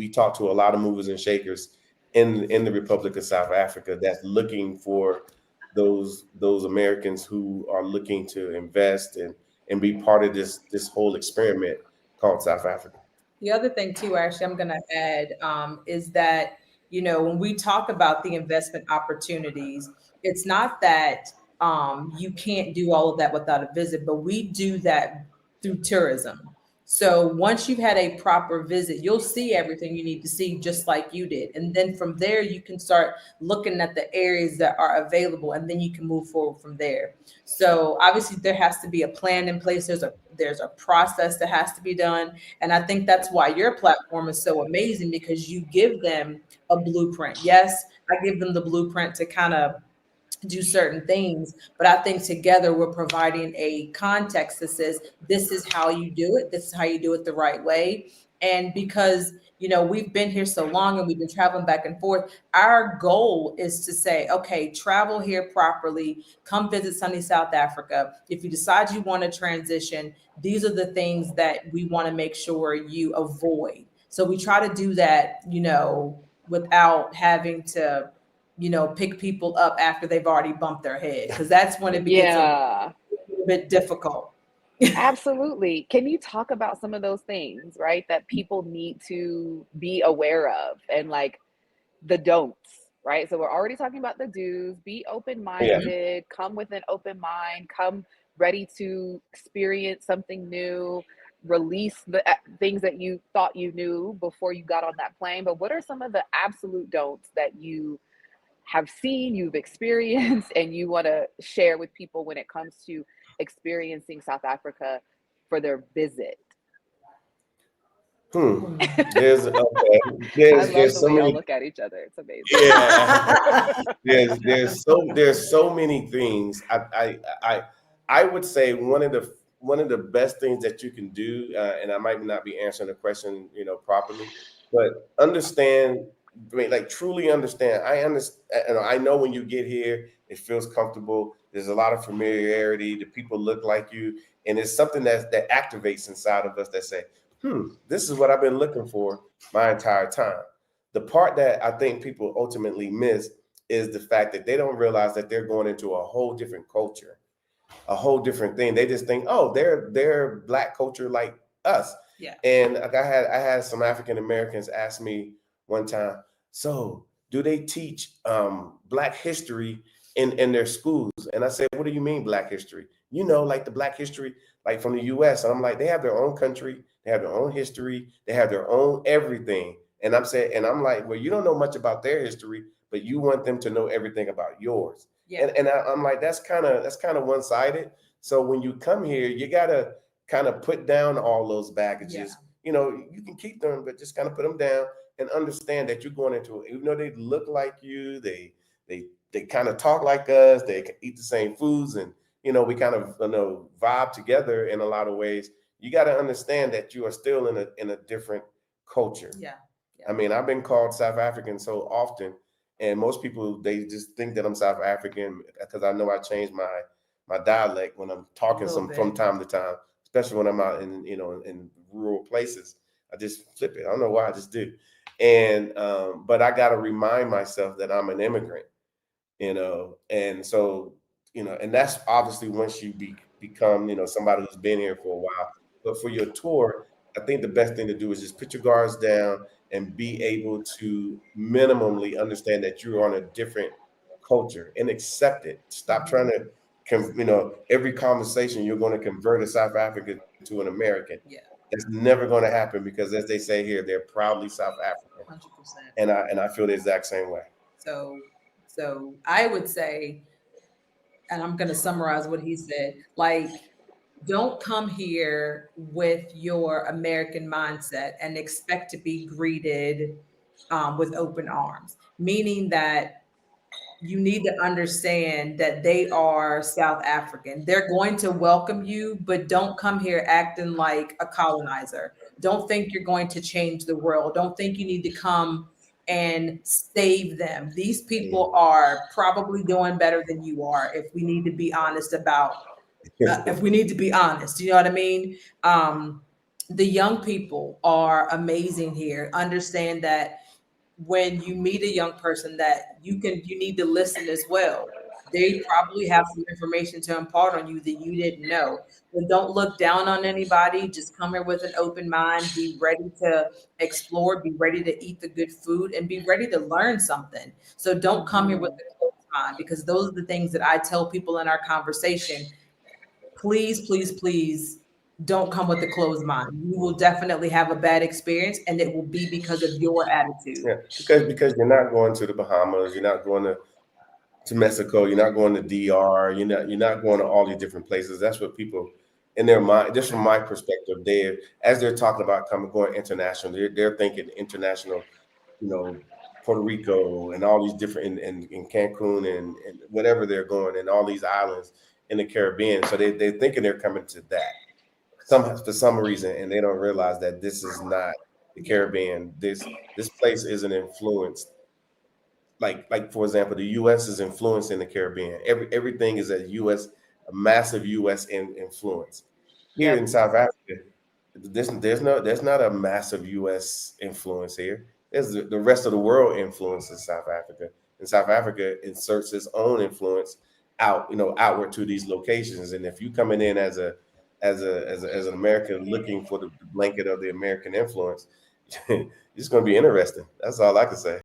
we talk to a lot of movers and shakers in the Republic of South Africa that's looking for those Americans who are looking to invest and be part of this whole experiment called South Africa. The other thing too, actually, I'm going to add is that, when we talk about the investment opportunities, it's not that you can't do all of that without a visit, but we do that through tourism. So once you've had a proper visit, you'll see everything you need to see, just like you did. And then from there, you can start looking at the areas that are available, and then you can move forward from there. So obviously, there has to be a plan in place. There's a process that has to be done, and I think that's why your platform is so amazing, because you give them a blueprint. Yes, I give them the blueprint to kind of do certain things, but I think together we're providing a context that says this is how you do it, this is how you do it the right way. And because we've been here so long and we've been traveling back and forth, our goal is to say, okay, travel here properly, come visit sunny South Africa. If you decide you want to transition, these are the things that we want to make sure you avoid. So we try to do that, without having to pick people up after they've already bumped their head, because that's when it gets Yeah, a bit difficult. absolutely. Can you talk about some of those things, right, that people need to be aware of, and like the don'ts, right? So we're already talking about the do's. Be Yeah. open-minded, come with an open mind, come ready to experience something new, release the things that you thought you knew before you got on that plane. But what are some of the absolute don'ts that you have seen, you've experienced, and you want to share with people when it comes to experiencing South Africa for their visit? There's okay. I love There's the so way y'all many. look at each other. It's amazing. Yeah. There's so many things. I would say one of the best things that you can do, and I might not be answering the question properly, but understand. I mean, like truly understand. I understand. I know when you get here, it feels comfortable. There's a lot of familiarity. The people look like you, and it's something that activates inside of us that say, this is what I've been looking for my entire time. The part that I think people ultimately miss is the fact that they don't realize that they're going into a whole different culture, a whole different thing. They just think, oh, they're Black culture like us. Yeah. And like I had some African Americans ask me one time, so do they teach Black history in their schools? And I said, what do you mean Black history? Like the Black history, like from the US. And I'm like, they have their own country, they have their own history, they have their own everything. And I'm like, well, you don't know much about their history, but you want them to know everything about yours. Yeah. And I'm like, that's kind of one-sided. So when you come here, you gotta kind of put down all those baggages. You can keep them, but just kind of put them down and understand that you're going into it. Even though they look like you, they kind of talk like us, they can eat the same foods, and we kind of vibe together in a lot of ways. You got to understand that you are still in a different culture. Yeah. I mean, I've been called South African so often, and most people they just think that I'm South African because I know I changed my dialect when I'm talking from time to time, especially when I'm out in rural places. I just flip it. I don't know why, I just do. And but I got to remind myself that I'm an immigrant, and so and that's obviously once you become somebody who's been here for a while. But for your tour, I think the best thing to do is just put your guards down and be able to minimally understand that you're on a different culture and accept it. Stop trying to every conversation you're going to convert a South African to an American. Yeah. It's never going to happen because, as they say here, they're proudly South African. 100%. And I feel the exact same way. So I would say, and I'm going to summarize what he said, like, don't come here with your American mindset and expect to be greeted with open arms, meaning that you need to understand that they are South African. They're going to welcome you, but don't come here acting like a colonizer. Don't think you're going to change the world. Don't think you need to come and save them. These people are probably doing better than you are, if we need to be honest about if we need to be honest, you know what I mean? the young people are amazing here. Understand that when you meet a young person that you need to listen as well. They probably have some information to impart on you that you didn't know. But don't look down on anybody. Just come here with an open mind. Be ready to explore. Be ready to eat the good food and be ready to learn something. So don't come here with a closed mind, because those are the things that I tell people in our conversation. Please, please, please don't come with a closed mind. You will definitely have a bad experience, and it will be because of your attitude. Yeah, because you're not going to the Bahamas, you're not going to Mexico, you're not going to DR, you're not going to all these different places. That's what people in their mind, just from my perspective, as they're talking about going international, they're thinking international, you know, Puerto Rico and all these different in Cancun and whatever they're going and all these islands in the Caribbean. So they're thinking they're coming to that for some reason, and they don't realize that this is not the Caribbean. This place isn't influenced like for example, the U.S. is influencing the Caribbean. Everything is a massive U.S. influence. Here Yep. in South Africa, there's not a massive U.S. influence here. There's the rest of the world influences South Africa, and South Africa inserts its own influence outward to these locations. And if you coming in as an American looking for the blanket of the American influence, it's going to be interesting. That's all I can say.